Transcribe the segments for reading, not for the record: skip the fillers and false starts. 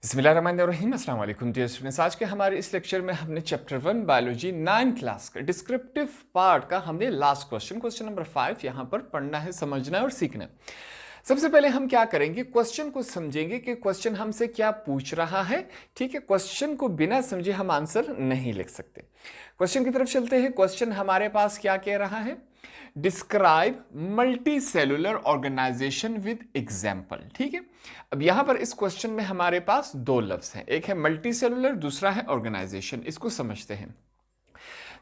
बिस्मिल्लाहिर्रहमानिर्रहीम, अस्सलाम वालेकुम डियर स्टूडेंट्स। आज के हमारे इस लेक्चर में हमने चैप्टर 1 बायोलॉजी 9 क्लास का डिस्क्रिप्टिव पार्ट का हमने लास्ट क्वेश्चन नंबर 5 यहाँ पर पढ़ना है, समझना है और सीखना है। सबसे पहले हम क्या करेंगे, क्वेश्चन को समझेंगे कि क्वेश्चन हमसे क्या पूछ रहा है। ठीक है, क्वेश्चन को बिना समझे हम आंसर नहीं लिख सकते। क्वेश्चन की तरफ चलते हैं। क्वेश्चन हमारे पास क्या कह रहा है, describe multi cellular organisation with example. ठीक है, अब यहां पर इस क्वेश्चन में हमारे पास दो लफ्ज हैं, एक है मल्टी सेलुलर, दूसरा है ऑर्गेनाइजेशन। इसको समझते हैं।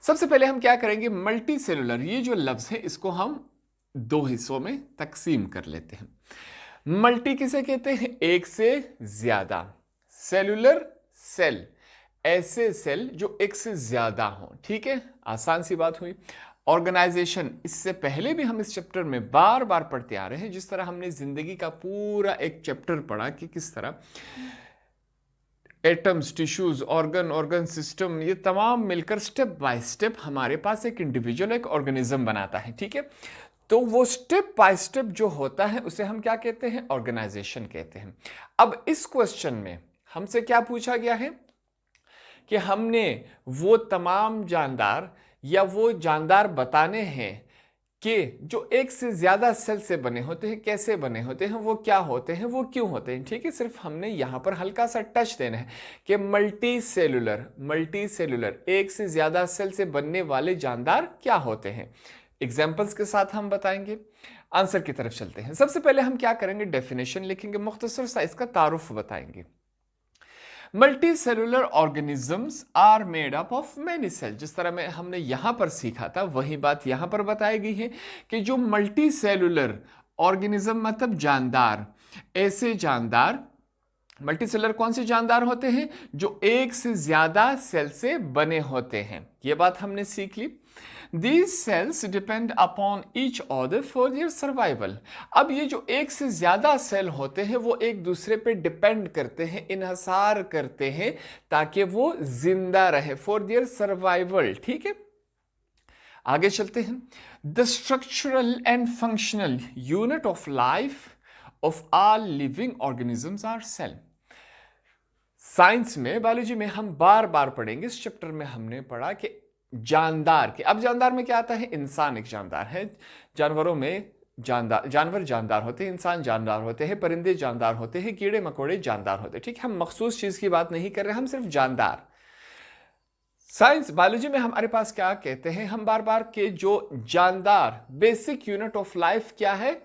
सबसे पहले हम क्या करेंगे, मल्टी सेलुलर ये जो लफ्ज है इसको हम दो हिस्सों में तकसीम कर लेते हैं। मल्टी किसे कहते हैं, एक से ज्यादा। सेलुलर सेल, ऐसे सेल जो एक से ज्यादा हो। ठीक है, आसान सी बात हुई। ऑर्गेनाइजेशन, इससे पहले भी हम इस चैप्टर में बार बार पढ़ते आ रहे हैं। जिस तरह हमने जिंदगी का पूरा एक चैप्टर पढ़ा कि किस तरह एटम्स, टिश्यूज, ऑर्गन सिस्टम, ये तमाम मिलकर स्टेप बाय स्टेप हमारे पास एक इंडिविजुअल, एक ऑर्गेनिज्म बनाता है। ठीक है, तो वो स्टेप बाय स्टेप जो होता है उसे हम क्या कहते हैं, ऑर्गेनाइजेशन कहते हैं। अब इस क्वेश्चन में हमसे क्या पूछा गया है कि हमने वो तमाम जानदार या वो जानदार बताने हैं कि जो एक से ज्यादा सेल से बने होते हैं, कैसे बने होते हैं, वो क्या होते हैं, वो क्यों होते हैं। ठीक है, सिर्फ हमने यहां पर हल्का सा टच देना है कि मल्टी सेलुलर एक से ज्यादा सेल से बनने वाले जानदार क्या होते हैं। एग्जाम्पल्स के साथ हम बताएंगे। आंसर की तरफ चलते हैं। सबसे पहले हम क्या करेंगे, डेफिनेशन लिखेंगे, मुख्तसर सा इसका तारुफ बताएंगे। Multi cellular organisms are made up of many cell. जिस तरह में हमने यहां पर सीखा था वही बात यहां पर बताई गई है कि जो मल्टी सेलुलर ऑर्गेनिज्म मतलब जानदार, ऐसे जानदार, मल्टी सेलुलर कौन से जानदार होते हैं, जो एक से ज्यादा सेल से बने होते हैं। यह बात हमने सीख ली। These cells depend upon each other for their survival। अब ये जो एक से ज्यादा सेल होते हैं वो एक दूसरे पे डिपेंड करते हैं, इन्हसार करते हैं ताकि वो जिंदा रहे, फॉर देयर सर्वाइवल। ठीक है, आगे चलते हैं। The structural and functional unit of life of all living organisms are cell. Science में, बायोलॉजी में हम बार बार पढ़ेंगे। इस चैप्टर में हमने पढ़ा कि जानदार के, अब जानदार में क्या आता है, इंसान एक जानदार है। जानवरों में जानवर जानदार होते हैं, इंसान जानदार होते हैं, परिंदे जानदार होते हैं, कीड़े मकोड़े जानदार होते हैं। ठीक है, हम मखसूस चीज की बात नहीं कर रहे, हम सिर्फ जानदार। साइंस बायोलॉजी में हमारे पास क्या कहते हैं हम बार बार के, जो जानदार बेसिक यूनिट ऑफ लाइफ क्या है,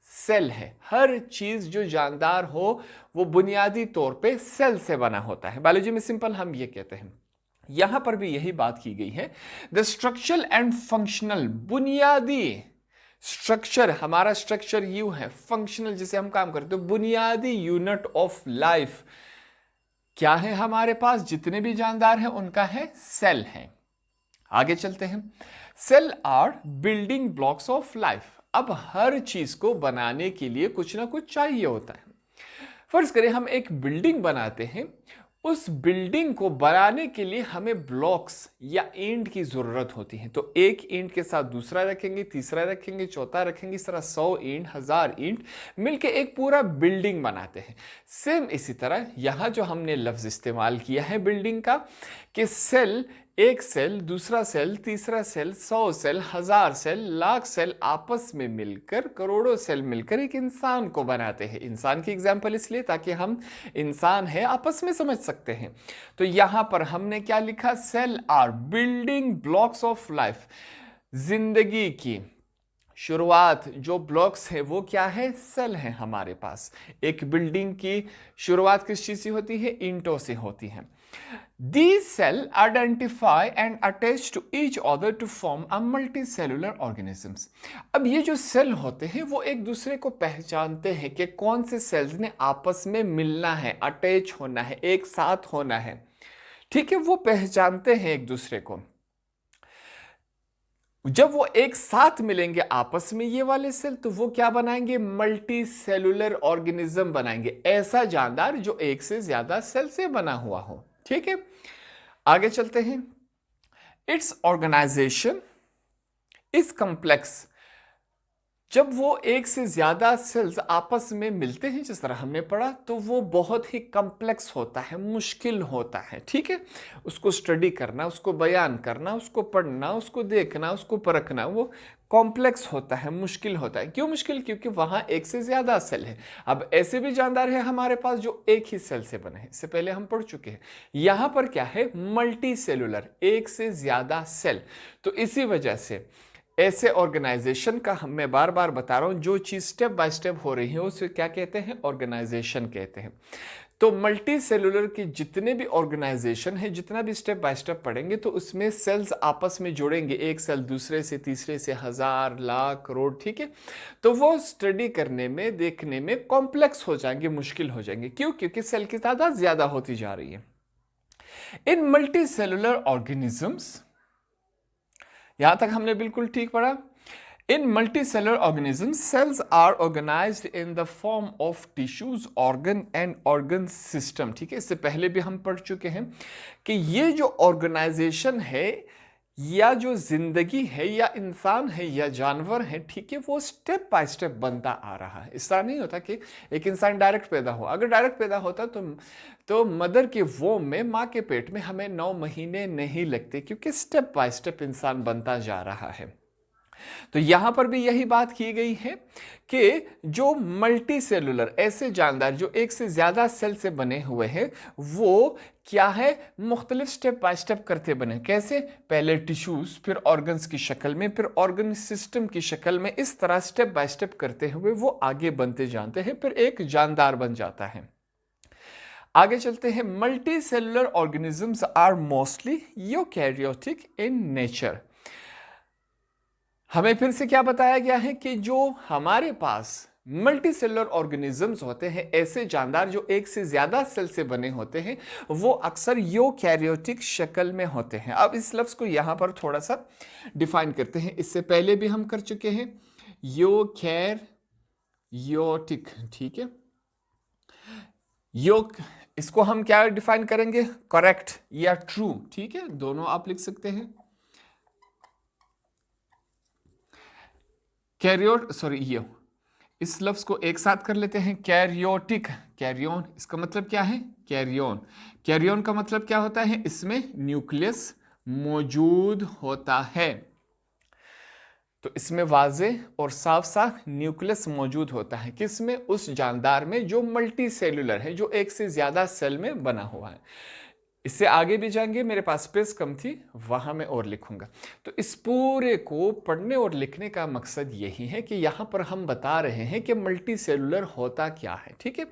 सेल है। हर चीज जो जानदार हो वो बुनियादी तौर पे सेल से बना होता है। बायोलॉजी में सिंपल हम ये कहते हैं, यहां पर भी यही बात की गई है। द स्ट्रक्चरल एंड फंक्शनल, बुनियादी स्ट्रक्चर, हमारा स्ट्रक्चर यू है, फंक्शनल जिसे हम काम करते हैं, बुनियादी यूनिट ऑफ लाइफ क्या है हमारे पास, जितने भी जानदार हैं उनका है सेल है। आगे चलते हैं। Cell are building blocks of life. अब हर चीज को बनाने के लिए कुछ ना कुछ चाहिए होता है। फर्ज करें हम एक बिल्डिंग बनाते हैं, उस बिल्डिंग को बनाने के लिए हमें ब्लॉक्स या ईंट की जरूरत होती है। तो एक ईंट के साथ दूसरा रखेंगे, तीसरा रखेंगे, चौथा रखेंगे, इस तरह 100 ईंट, 1000 ईंट मिलके एक पूरा बिल्डिंग बनाते हैं। सेम इसी तरह यहां जो हमने लफ्ज इस्तेमाल किया है बिल्डिंग का, कि सेल, एक सेल, दूसरा सेल, तीसरा cell, 100 cell, 1000 cell, lakh cell आपस में मिलकर, करोड़ों सेल मिलकर एक इंसान को बनाते हैं। इंसान की एग्जांपल इसलिए ताकि हम इंसान है आपस में समझ सकते हैं। तो यहां पर हमने क्या लिखा, cell are building blocks of life. जिंदगी की शुरुआत जो ब्लॉक्स है वो क्या है, सेल है हमारे पास। एक बिल्डिंग की शुरुआत किस चीज से होती है, ईंटों से होती है। These cells identify and attach to each other to form a multicellular organisms। अब ये जो सेल होते हैं वो एक दूसरे को पहचानते हैं कि कौन से सेल्स ने आपस में मिलना है, अटैच होना है, एक साथ होना है। ठीक है, वो पहचानते हैं एक दूसरे को। जब वो एक साथ मिलेंगे आपस में ये वाले सेल, तो वो क्या बनाएंगे, मल्टी सेलुलर ऑर्गेनिज्म बनाएंगे, ऐसा जानदार जो एक से ज्यादा सेल से बना हुआ हो। ठीक है, आगे चलते हैं। Its organisation is complex. जब वो एक से ज्यादा सेल्स आपस में मिलते हैं, जिस तरह हमने पढ़ा, तो वो बहुत ही कॉम्प्लेक्स होता है, मुश्किल होता है, ठीक है। उसको स्टडी करना, उसको बयान करना, उसको पढ़ना, उसको देखना, उसको परखना, वो कॉम्प्लेक्स होता है, मुश्किल होता है। क्यों मुश्किल? क्योंकि वहां एक से ज्यादा सेल है। अब ऐसे भी जानदार है हमारे पास जो एक ही सेल से बने हैं, इससे पहले हम पढ़ चुके हैं। यहां पर क्या है? मल्टी सेलुलर, एक से ज्यादा सेल। तो इसी वजह से ऐसे ऑर्गेनाइजेशन का मैं बार बार बता रहा हूं, जो चीज स्टेप बाय स्टेप हो रही है उसे क्या कहते हैं? ऑर्गेनाइजेशन कहते हैं। तो मल्टी सेलुलर के जितने भी ऑर्गेनाइजेशन है, जितना भी स्टेप बाय स्टेप पढ़ेंगे, तो उसमें सेल्स आपस में जुड़ेंगे, एक सेल दूसरे से, तीसरे से, हजार, लाख, करोड़, ठीक है। तो वो स्टडी करने में, देखने में कॉम्प्लेक्स हो जाएंगे, मुश्किल हो जाएंगे। क्यों? क्योंकि सेल की तादाद ज्यादा होती जा रही है। इन मल्टी सेलुलर ऑर्गेनिजम्स, यहां तक हमने बिल्कुल ठीक पढ़ा। In multicellular organisms, cells are organized in the form of tissues, organ and organ system। ठीक है, इससे पहले भी हम पढ़ चुके हैं कि ये जो ऑर्गेनाइजेशन है, या जो जिंदगी है, या इंसान है, या जानवर है, ठीक है, वो स्टेप बाय स्टेप बनता आ रहा है। इस तरह नहीं होता कि एक इंसान डायरेक्ट पैदा हो। अगर डायरेक्ट पैदा होता तो मदर के वोम में, माँ के पेट में हमें 9 महीने नहीं लगते, क्योंकि स्टेप बाय स्टेप इंसान बनता जा रहा है। तो यहां पर भी यही बात की गई है कि जो मल्टी सेलुलर, ऐसे जानदार जो एक से ज्यादा सेल से बने हुए हैं, वो क्या है? मुख्तलिफ स्टेप बाय स्टेप करते बने। कैसे? पहले टिश्यूज, फिर ऑर्गन्स की शक्ल में, फिर ऑर्गन सिस्टम की शक्ल में, इस तरह स्टेप बाय स्टेप करते हुए वो आगे बनते जानते हैं, फिर एक जानदार बन जाता है। आगे चलते हैं। Multi cellular organisms are mostly eukaryotic in nature. हमें फिर से क्या बताया गया है कि जो हमारे पास मल्टी सेलुलर ऑर्गेनिजम्स होते हैं, ऐसे जानदार जो एक से ज्यादा सेल से बने होते हैं, वो अक्सर यूकैरियोटिक शक्ल में होते हैं। अब इस लफ्ज को यहां पर थोड़ा सा डिफाइन करते हैं, इससे पहले भी हम कर चुके हैं। यूकैरियोटिक, ठीक है। इसको हम क्या डिफाइन करेंगे? करेक्ट या ट्रू, ठीक है, दोनों आप लिख सकते हैं। इस लफ्ज को एक साथ कर लेते हैं। कैरियोटिक, कैरियोन, इसका मतलब क्या है? कैरियोन। कैरियोन का मतलब क्या होता है? इसमें न्यूक्लियस मौजूद होता है। तो इसमें वाज़े और साफ साफ न्यूक्लियस मौजूद होता है। किसमें? उस जानदार में जो मल्टी सेलुलर है, जो एक से ज्यादा सेल में बना हुआ है। इससे आगे भी जाएंगे, मेरे पास स्पेस कम थी, वहां मैं और लिखूंगा। तो इस पूरे को पढ़ने और लिखने का मकसद यही है कि यहां पर हम बता रहे हैं कि मल्टी सेलुलर होता क्या है, ठीक है।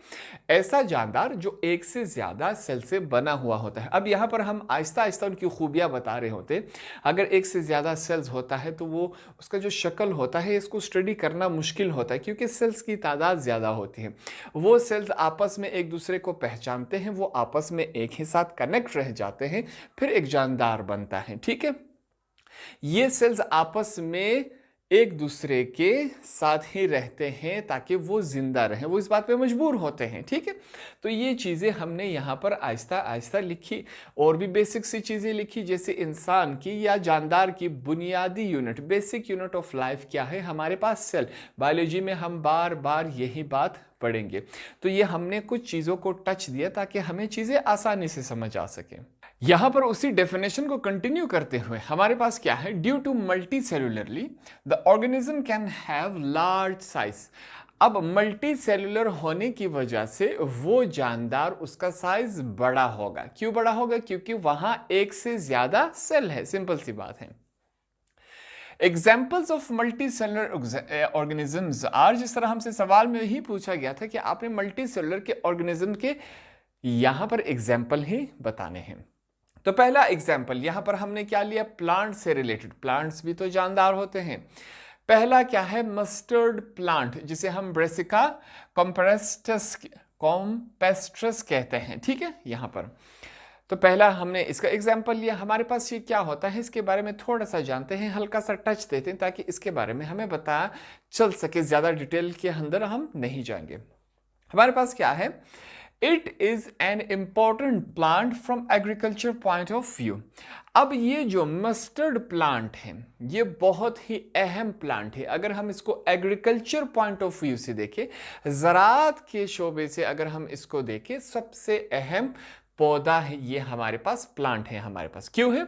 ऐसा जानदार जो एक से ज्यादा सेल से बना हुआ होता है। अब यहां पर हम आहिस्ता आहिस्ता उनकी खूबियां बता रहे होते। अगर एक से ज्यादा सेल्स होता है तो वो उसका जो शक्ल होता है, इसको स्टडी करना मुश्किल होता है, क्योंकि सेल्स की तादाद ज्यादा होती है। वो सेल्स आपस में एक दूसरे को पहचानते हैं, वो आपस में एक ही साथ कनेक्ट रह जाते हैं, फिर एक जानदार बनता है, ठीक है। ये सेल्स आपस में एक दूसरे के साथ ही रहते हैं ताकि वो जिंदा रहें, वो इस बात पे मजबूर होते हैं, ठीक है। तो ये चीजें हमने यहां पर आहिस्ता आहिस्ता लिखी। और भी बेसिक सी चीजें लिखी, जैसे इंसान की या जानदार की बुनियादी unit, basic unit of life क्या है? हमारे पास सेल। बायोलॉजी में हम बार बार यही बात पढ़ेंगे। तो ये हमने कुछ चीजों को टच दिया ताकि हमें चीजें आसानी से समझ आ सके। यहां पर उसी डेफिनेशन को कंटिन्यू करते हुए हमारे पास क्या है? Due to multi cellularly the organism can have large size. अब मल्टी सेलुलर होने की वजह से वो जानदार, उसका साइज बड़ा होगा। क्यों बड़ा होगा? क्योंकि वहां एक से ज्यादा सेल है, सिंपल सी बात है। Examples of multi cellular organisms are, जिस तरह हमसे सवाल में ही पूछा गया था कि आपने मल्टी सेलुलर के ऑर्गेनिज्म के यहां पर एग्जाम्पल ही बताने हैं। तो पहला एग्जाम्पल यहां पर हमने क्या लिया? प्लांट से रिलेटेड। प्लांट्स भी तो जानदार होते हैं। पहला क्या है? मस्टर्ड प्लांट, जिसे हम ब्रेसिका कॉम्पेस्ट्रस कहते हैं, ठीक है। यहां पर तो पहला हमने इसका एग्जाम्पल लिया। हमारे पास ये क्या होता है, इसके बारे में थोड़ा सा जानते हैं, हल्का सा टच देते हैं, ताकि इसके बारे में हमें पता चल सके। ज्यादा डिटेल के अंदर हम नहीं जाएंगे। हमारे पास क्या है? It is an important plant from agriculture point of view. अब ये जो मस्टर्ड प्लांट है ये बहुत ही अहम प्लांट है। अगर हम इसको एग्रीकल्चर पॉइंट ऑफ व्यू से देखें, ज़राअत के शोबे से अगर हम इसको देखें, सबसे अहम पौधा है ये, हमारे पास प्लांट है हमारे पास। क्यों है,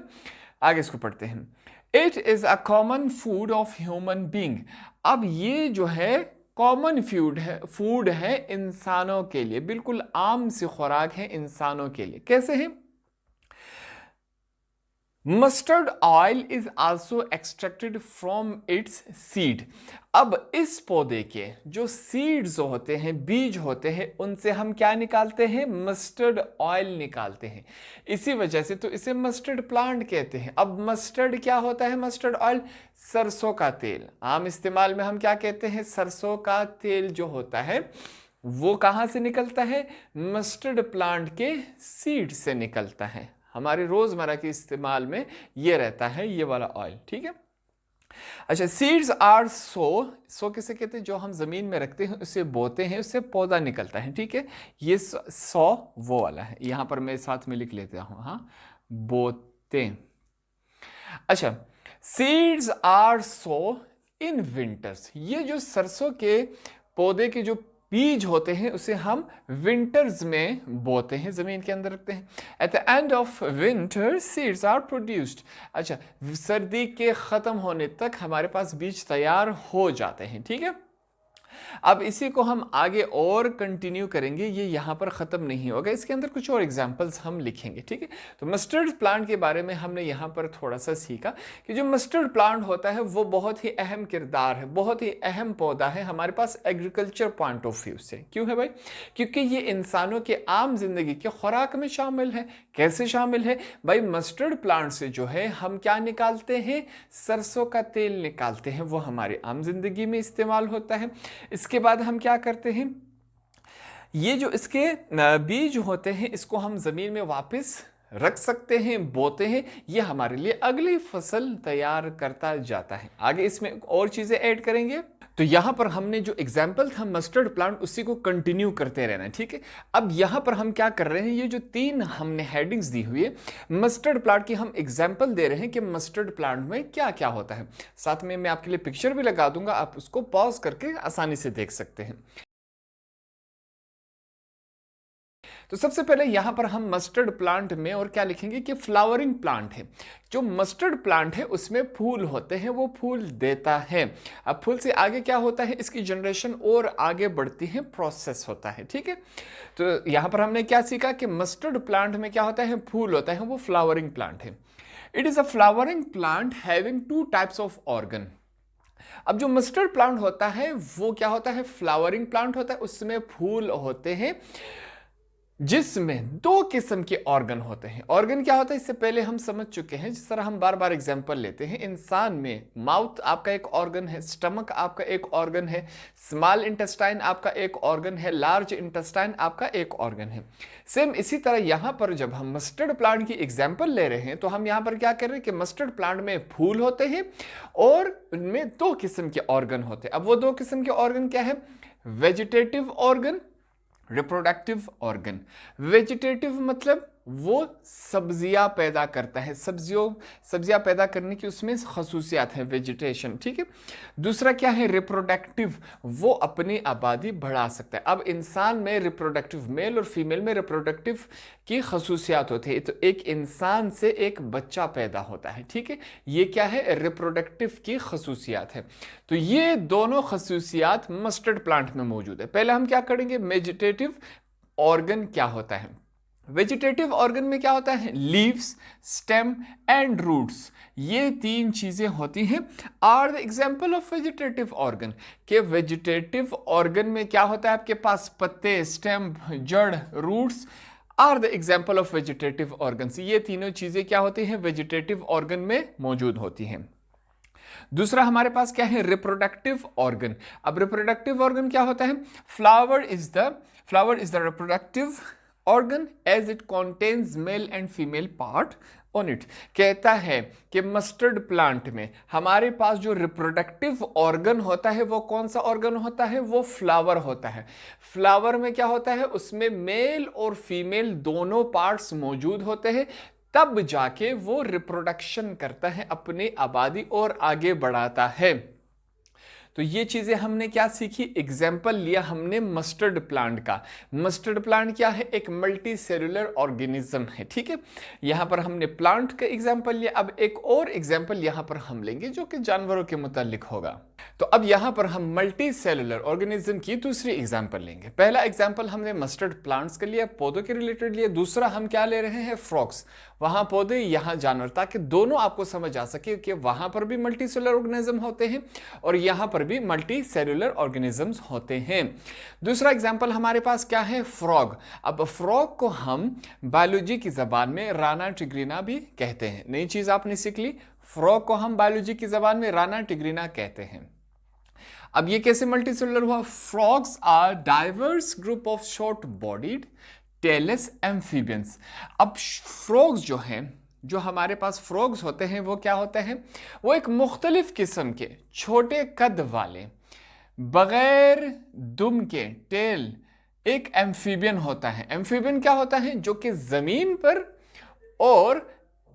आगे इसको पढ़ते हैं। It is a common food of human being. अब ये जो है कॉमन फूड है इंसानों के लिए, बिल्कुल आम सी खुराक है इंसानों के लिए। कैसे है? Mustard oil is also extracted from its seed. अब इस पौधे के जो सीड्स होते हैं, बीज होते हैं, उनसे हम क्या निकालते हैं? मस्टर्ड ऑयल निकालते हैं। इसी वजह से तो इसे मस्टर्ड प्लांट कहते हैं। अब मस्टर्ड क्या होता है? मस्टर्ड ऑयल सरसों का तेल। आम इस्तेमाल में हम क्या कहते हैं? सरसों का तेल जो होता है वो कहाँ से निकलता है? मस्टर्ड प्लांट के सीड से निकलता है। हमारे रोजमर्रा के इस्तेमाल में ये रहता है, ये वाला ऑयल। ठीक है, अच्छा। सीड्स आर सो किसे कहते हैं? जो हम जमीन में रखते हैं, उसे बोते हैं, उससे पौधा निकलता है। ठीक है, ये सो वो वाला है, यहां पर मैं साथ में लिख लेता हूं। हाँ, बोते। अच्छा, seeds are sow in winters. ये जो सरसों के पौधे के जो बीज होते हैं उसे हम विंटर्स में बोते हैं, जमीन के अंदर रखते हैं। At the end of winter seeds are produced. अच्छा, सर्दी के खत्म होने तक हमारे पास बीज तैयार हो जाते हैं। ठीक है, अब इसी को हम आगे और कंटिन्यू करेंगे, ये यहाँ पर ख़त्म नहीं होगा, इसके अंदर कुछ और एग्जांपल्स हम लिखेंगे। ठीक है, तो मस्टर्ड प्लांट के बारे में हमने यहाँ पर थोड़ा सा सीखा कि जो मस्टर्ड प्लांट होता है वो बहुत ही अहम किरदार है, बहुत ही अहम पौधा है हमारे पास एग्रीकल्चर पॉइंट ऑफ व्यू से। क्यों है भाई? क्योंकि ये इंसानों के आम जिंदगी के खुराक में शामिल है। कैसे शामिल है भाई? मस्टर्ड प्लांट से जो है हम क्या निकालते हैं? सरसों का तेल निकालते हैं, वो हमारी आम जिंदगी में इस्तेमाल होता है। इसके बाद हम क्या करते हैं? ये जो इसके बीज होते हैं इसको हम जमीन में वापस रख सकते हैं, बोते हैं, ये हमारे लिए अगली फसल तैयार करता जाता है। आगे इसमें और चीजें ऐड करेंगे। तो यहां पर हमने जो एग्जाम्पल था मस्टर्ड प्लांट, उसी को कंटिन्यू करते रहना है। ठीक है, अब यहां पर हम क्या कर रहे हैं? ये जो 3 हमने हेडिंग्स दी हुई है मस्टर्ड प्लांट की, हम एग्जाम्पल दे रहे हैं कि मस्टर्ड प्लांट में क्या क्या होता है। साथ में मैं आपके लिए पिक्चर भी लगा दूंगा, आप उसको पॉज करके आसानी से देख सकते हैं। तो सबसे पहले यहां पर हम मस्टर्ड प्लांट में और क्या लिखेंगे कि फ्लावरिंग प्लांट है। जो मस्टर्ड प्लांट है उसमें फूल होते हैं, वो फूल देता है। अब फूल से आगे क्या होता है? इसकी जनरेशन और आगे बढ़ती है, प्रोसेस होता है। ठीक है, तो यहां पर हमने क्या सीखा कि मस्टर्ड प्लांट में क्या होता है? फूल होता है, वो फ्लावरिंग प्लांट है। It is a flowering plant having 2 types of organ. अब जो मस्टर्ड प्लांट होता है वो क्या होता है? फ्लावरिंग प्लांट होता है, उसमें फूल होते हैं जिसमें 2 किस्म के ऑर्गन होते हैं। ऑर्गन क्या होता है इससे पहले हम समझ चुके हैं। जिस तरह हम बार बार एग्जांपल लेते हैं, इंसान में माउथ आपका एक ऑर्गन है, स्टमक आपका एक ऑर्गन है, स्मॉल इंटेस्टाइन आपका एक ऑर्गन है, लार्ज इंटेस्टाइन आपका एक ऑर्गन है। सेम इसी तरह यहां पर जब हम मस्टर्ड प्लांट की एग्जांपल ले रहे हैं तो हम यहां पर क्या कर रहे हैं कि मस्टर्ड प्लांट में फूल होते हैं और उनमें 2 किस्म के ऑर्गन होते हैं। अब वो 2 किस्म के ऑर्गन क्या है? Vegetative organ, reproductive organ. Vegetative मतलब वो सब्जियां पैदा करता है, सब्जियां पैदा करने की उसमें खसूसियात है, वेजिटेशन। ठीक है, दूसरा क्या है? रिप्रोडक्टिव, वो अपनी आबादी बढ़ा सकता है। अब इंसान में रिप्रोडक्टिव, मेल और फीमेल में रिप्रोडक्टिव की खसूसियात होती है। तो एक इंसान से एक बच्चा पैदा होता है। ठीक है, ये क्या है? रिप्रोडक्टिव की खसूसियात है। तो ये दोनों खसूसियात मस्टर्ड प्लांट में मौजूद है। पहले हम क्या करेंगे? वेजिटेटिव ऑर्गन क्या होता है? वेजिटेटिव ऑर्गन में क्या होता है? लीव्स, स्टेम एंड रूट्स, ये 3 चीजें होती हैं। Are the example of vegetative organ, के वेजिटेटिव ऑर्गन में क्या होता है? आपके पास पत्ते, स्टेम, जड़, roots are the example of vegetative organs. ये तीनों चीजें क्या होती हैं? वेजिटेटिव ऑर्गन में मौजूद होती हैं। दूसरा हमारे पास क्या है? Reproductive organ. अब रिप्रोडक्टिव ऑर्गन क्या होता है? Flower is the reproductive organ as it contains male and female part. On it. कहता है कि मस्टर्ड प्लांट में हमारे पास जो रिप्रोडक्टिव ऑर्गन होता है वो कौन सा ऑर्गन होता है, वो फ्लावर होता है। फ्लावर में क्या होता है, उसमें मेल और फीमेल दोनों पार्ट्स मौजूद होते हैं, तब जाके वो रिप्रोडक्शन करता है, अपनी आबादी और आगे बढ़ाता है। तो ये चीजें हमने क्या सीखी, एग्जाम्पल लिया हमने मस्टर्ड प्लांट का। मस्टर्ड प्लांट क्या है, एक मल्टी सेलुलर ऑर्गेनिज्म है, ठीक है। यहां पर हमने प्लांट का एग्जाम्पल लिया, अब एक और एग्जाम्पल यहां पर हम लेंगे जो कि जानवरों के मुतालिक होगा। तो अब यहां पर हम मल्टी सेलुलर ऑर्गेनिज्म की दूसरी एग्जाम्पल लेंगे। पहला एग्जाम्पल हमने मस्टर्ड प्लांट्स का लिया, पौधों के रिलेटेड लिया। दूसरा हम क्या ले रहे हैं, फ्रॉग्स। वहां पौधे, यहां जानवर, ताकि दोनों आपको समझ आ सके कि वहां पर भी मल्टी सेलुलर ऑर्गेनिज्म होते हैं और यहां पर भी मल्टी सेलुलर ऑर्गेनिजम्स होते हैं। दूसरा एग्जाम्पल हमारे पास क्या है, फ्रॉग। अब फ्रॉग को हम बायोलॉजी की जबान में राना टिग्रीना भी कहते हैं। नई चीज आपने सीख ली, फ्रॉग को हम बायोलॉजी की जबान में राना टिग्रीना कहते हैं। अब ये कैसे मल्टी सेलुलर हुआ, frogs are diverse group of short bodied tailless amphibians. अब फ्रॉग्स जो हैं, जो हमारे पास फ्रॉग्स होते हैं वो क्या होते हैं, वो एक मुख्तलिफ किस्म के छोटे कद वाले बगैर दुम के टेल एक एम्फीबियन होता है। एम्फीबियन क्या होता है, जो कि जमीन पर और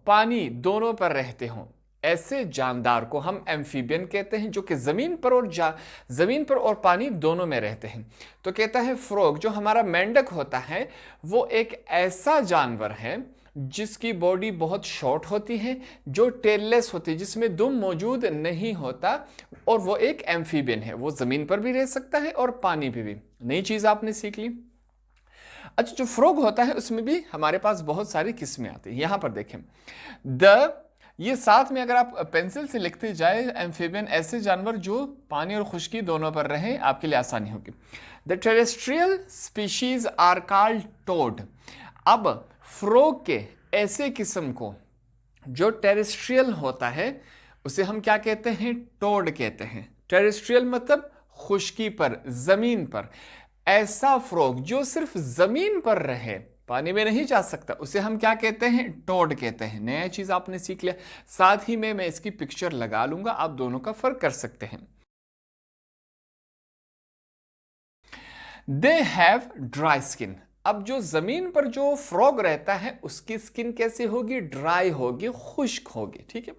पानी दोनों पर रहते हों। ऐसे जानदार को हम एम्फीबियन कहते हैं, जो कि जमीन पर और पानी दोनों में रहते हैं। तो कहता है फ्रॉग, जो हमारा मेंढक होता है, वो एक ऐसा जानवर है जिसकी बॉडी बहुत शॉर्ट होती है, जो टेललेस होती है, जिसमें दुम मौजूद नहीं होता, और वो एक एम्फीबियन है। वो जमीन पर भी रह सकता है और पानी पे भी। नई चीज आपने सीख ली। अच्छा, जो फ्रॉग होता है उसमें भी हमारे पास बहुत सारी किस्में आती हैं। यहां पर देखें, ये साथ में अगर आप पेंसिल से लिखते जाए, एम्फीबियन ऐसे जानवर जो पानी और खुश्की दोनों पर रहे, आपके लिए आसानी होगी। The terrestrial species are called toad. अब फ्रॉग के ऐसे किस्म को जो टेरेस्ट्रियल होता है उसे हम क्या कहते हैं, टोड कहते हैं। टेरेस्ट्रियल मतलब खुश्की पर, जमीन पर। ऐसा फ्रॉग जो सिर्फ जमीन पर रहे, पानी में नहीं जा सकता, उसे हम क्या कहते हैं, टोड कहते हैं। नया चीज आपने सीख लिया। साथ ही में मैं इसकी पिक्चर लगा लूंगा, आप दोनों का फर्क कर सकते हैं। They have dry skin. अब जो जमीन पर जो फ्रॉग रहता है उसकी स्किन कैसे होगी, ड्राई होगी, खुश्क होगी, ठीक है।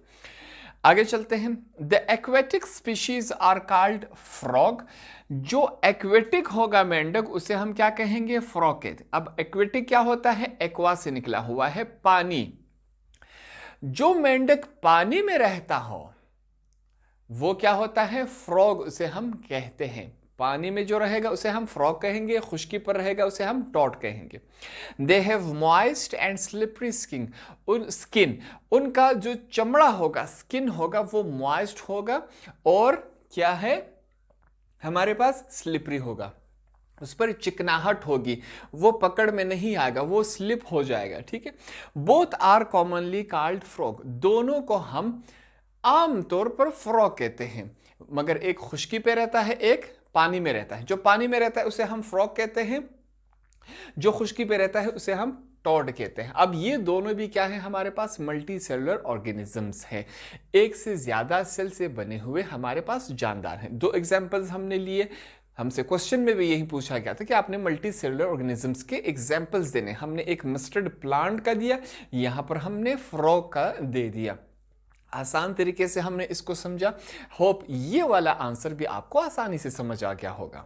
आगे चलते हैं। The aquatic species are called frog. जो एक्वेटिक होगा मेंढक, उसे हम क्या कहेंगे, फ्रॉग कहते। अब एक्वेटिक क्या होता है, एक्वा से निकला हुआ है, पानी। जो मेंढक पानी में रहता हो वो क्या होता है, फ्रॉग उसे हम कहते हैं। पानी में जो रहेगा उसे हम फ्रॉग कहेंगे, खुश्की पर रहेगा उसे हम टॉड कहेंगे। They have moist and slippery skin. उनका जो चमड़ा होगा, स्किन होगा, वो मॉइस्ट होगा और क्या है हमारे पास, स्लिपरी होगा। उस पर चिकनाहट होगी, वो पकड़ में नहीं आएगा, वो स्लिप हो जाएगा, ठीक है। Both are commonly called frog. दोनों को हम आमतौर पर फ्रॉग कहते हैं, मगर एक खुश्की पे रहता है, एक पानी में रहता है। जो पानी में रहता है उसे हम फ्रॉग कहते हैं, जो खुश्की पे रहता है उसे हम टॉड कहते हैं। अब ये दोनों भी क्या है, हमारे पास मल्टी सेलुलर ऑर्गेनिजम्स हैं। एक से ज्यादा सेल से बने हुए हमारे पास जानदार हैं। दो एग्जांपल्स हमने लिए। हमसे क्वेश्चन में भी यही पूछा गया था कि आपने मल्टी सेलुलर ऑर्गेनिजम्स के एग्जांपल्स देने। हमने एक मस्टर्ड प्लांट का दिया, यहां पर हमने फ्रॉग का दे दिया। आसान तरीके से हमने इसको समझा। होप ये वाला आंसर भी आपको आसानी से समझ आ गया होगा।